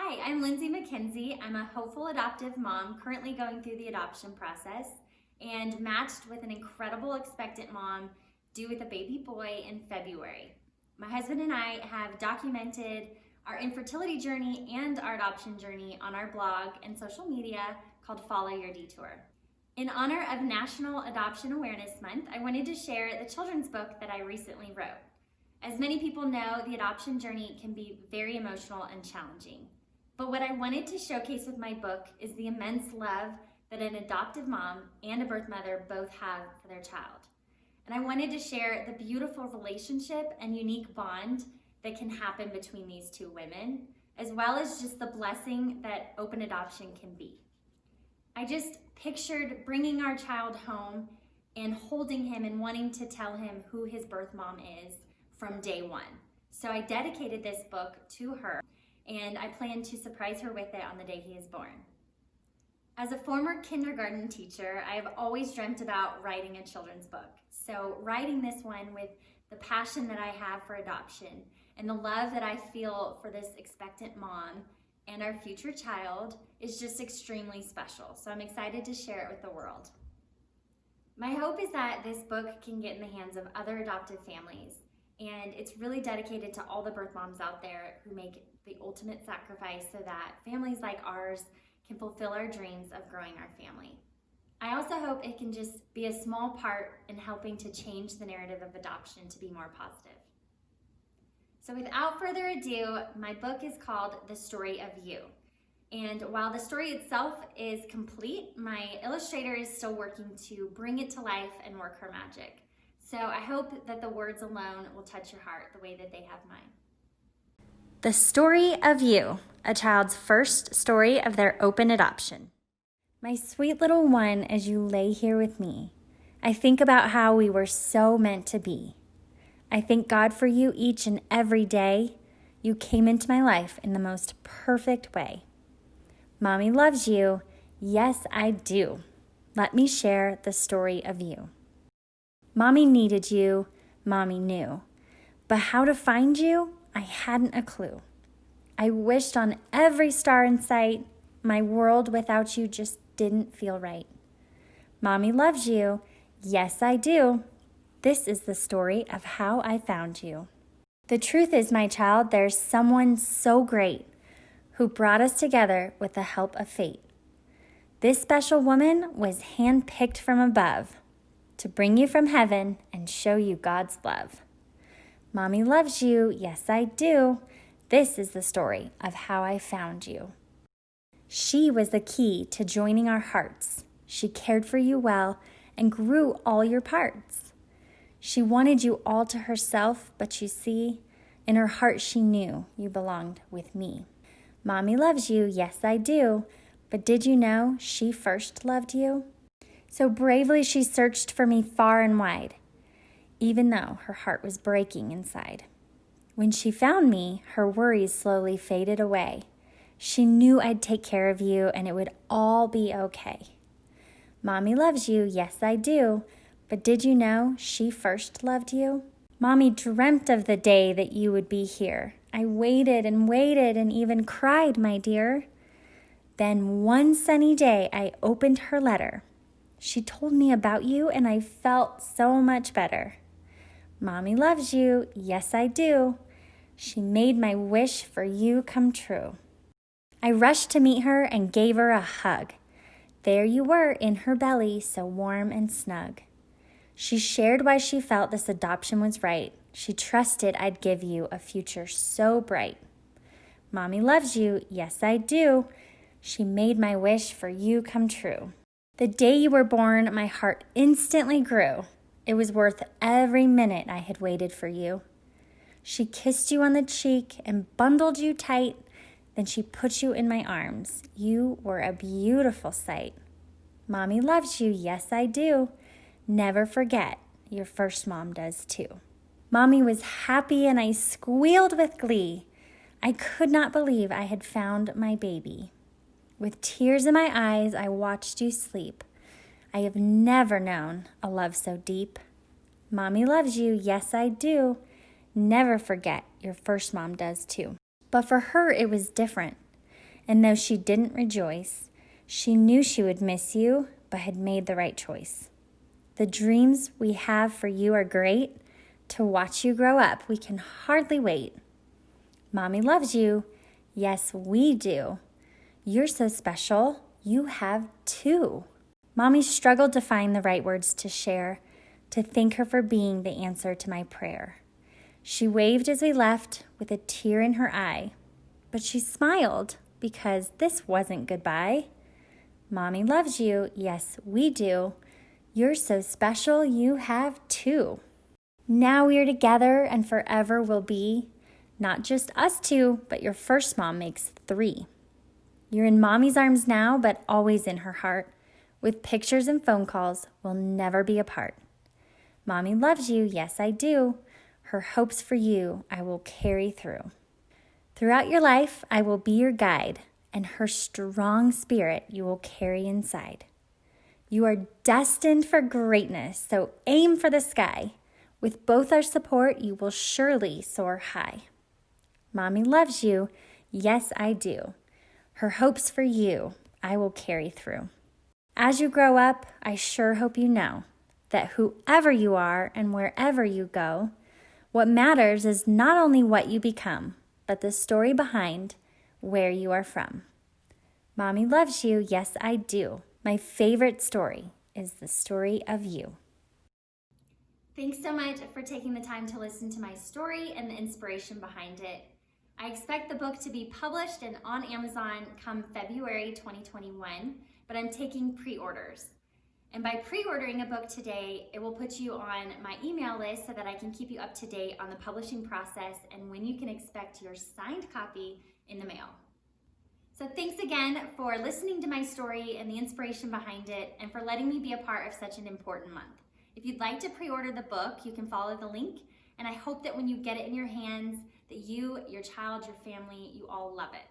Hi, I'm Lindsay McKenzie. I'm a hopeful adoptive mom currently going through the adoption process and matched with an incredible expectant mom due with a baby boy in February. My husband and I have documented our infertility journey and our adoption journey on our blog and social media called Follow Your Detour. In honor of National Adoption Awareness Month, I wanted to share the children's book that I recently wrote. As many people know, the adoption journey can be very emotional and challenging. But what I wanted to showcase with my book is the immense love that an adoptive mom and a birth mother both have for their child. And I wanted to share the beautiful relationship and unique bond that can happen between these two women, as well as just the blessing that open adoption can be. I just pictured bringing our child home and holding him and wanting to tell him who his birth mom is from day one. So I dedicated this book to her, and I plan to surprise her with it on the day he is born. As a former kindergarten teacher, I have always dreamt about writing a children's book. So writing this one with the passion that I have for adoption and the love that I feel for this expectant mom and our future child is just extremely special. So I'm excited to share it with the world. My hope is that this book can get in the hands of other adoptive families. And it's really dedicated to all the birth moms out there who make the ultimate sacrifice so that families like ours can fulfill our dreams of growing our family. I also hope it can just be a small part in helping to change the narrative of adoption to be more positive. So without further ado, my book is called The Story of You. And while the story itself is complete, my illustrator is still working to bring it to life and work her magic. So I hope that the words alone will touch your heart the way that they have mine. The Story of You, a child's first story of their open adoption. My sweet little one, as you lay here with me, I think about how we were so meant to be. I thank God for you each and every day. You came into my life in the most perfect way. Mommy loves you. Yes, I do. Let me share the story of you. Mommy needed you, Mommy knew. But how to find you, I hadn't a clue. I wished on every star in sight. My world without you just didn't feel right. Mommy loves you. Yes, I do. This is the story of how I found you. The truth is, my child, there's someone so great who brought us together with the help of fate. This special woman was handpicked from above to bring you from heaven and show you God's love. Mommy loves you. Yes, I do. This is the story of how I found you. She was the key to joining our hearts. She cared for you well and grew all your parts. She wanted you all to herself, but you see, in her heart she knew you belonged with me. Mommy loves you. Yes, I do. But did you know she first loved you? So bravely she searched for me far and wide, even though her heart was breaking inside. When she found me, her worries slowly faded away. She knew I'd take care of you and it would all be okay. Mommy loves you, yes I do, but did you know she first loved you? Mommy dreamt of the day that you would be here. I waited and even cried, my dear. Then one sunny day I opened her letter. She told me about you and I felt so much better. Mommy loves you. Yes, I do. She made my wish for you come true. I rushed to meet her and gave her a hug. There you were in her belly, so warm and snug. She shared why she felt this adoption was right. She trusted I'd give you a future so bright. Mommy loves you. Yes, I do. She made my wish for you come true. The day you were born, my heart instantly grew. It was worth every minute I had waited for you. She kissed you on the cheek and bundled you tight. Then she put you in my arms. You were a beautiful sight. Mommy loves you. Yes, I do. Never forget, your first mom does too. Mommy was happy and I squealed with glee. I could not believe I had found my baby. With tears in my eyes, I watched you sleep. I have never known a love so deep. Mommy loves you. Yes, I do. Never forget, your first mom does too. But for her, it was different. And though she didn't rejoice, she knew she would miss you, but had made the right choice. The dreams we have for you are great. To watch you grow up, we can hardly wait. Mommy loves you. Yes, we do. You're so special. You have two. Mommy struggled to find the right words to share, to thank her for being the answer to my prayer. She waved as we left with a tear in her eye, but she smiled because this wasn't goodbye. Mommy loves you. Yes, we do. You're so special. You have two. Now we're together and forever will be. Not just us two, but your first mom makes three. You're in Mommy's arms now, but always in her heart. With pictures and phone calls, we'll never be apart. Mommy loves you. Yes, I do. Her hopes for you I will carry through. Throughout your life, I will be your guide, and her strong spirit you will carry inside. You are destined for greatness, so aim for the sky. With both our support, you will surely soar high. Mommy loves you. Yes, I do. Her hopes for you I will carry through. As you grow up, I sure hope you know that whoever you are and wherever you go, what matters is not only what you become, but the story behind where you are from. Mommy loves you. Yes, I do. My favorite story is the story of you. Thanks so much for taking the time to listen to my story and the inspiration behind it. I expect the book to be published and on Amazon come February 2021, but I'm taking pre-orders. And by pre-ordering a book today, it will put you on my email list so that I can keep you up to date on the publishing process and when you can expect your signed copy in the mail. So thanks again for listening to my story and the inspiration behind it, and for letting me be a part of such an important month. If you'd like to pre-order the book, you can follow the link, and I hope that when you get it in your hands, that you, your child, your family, you all love it.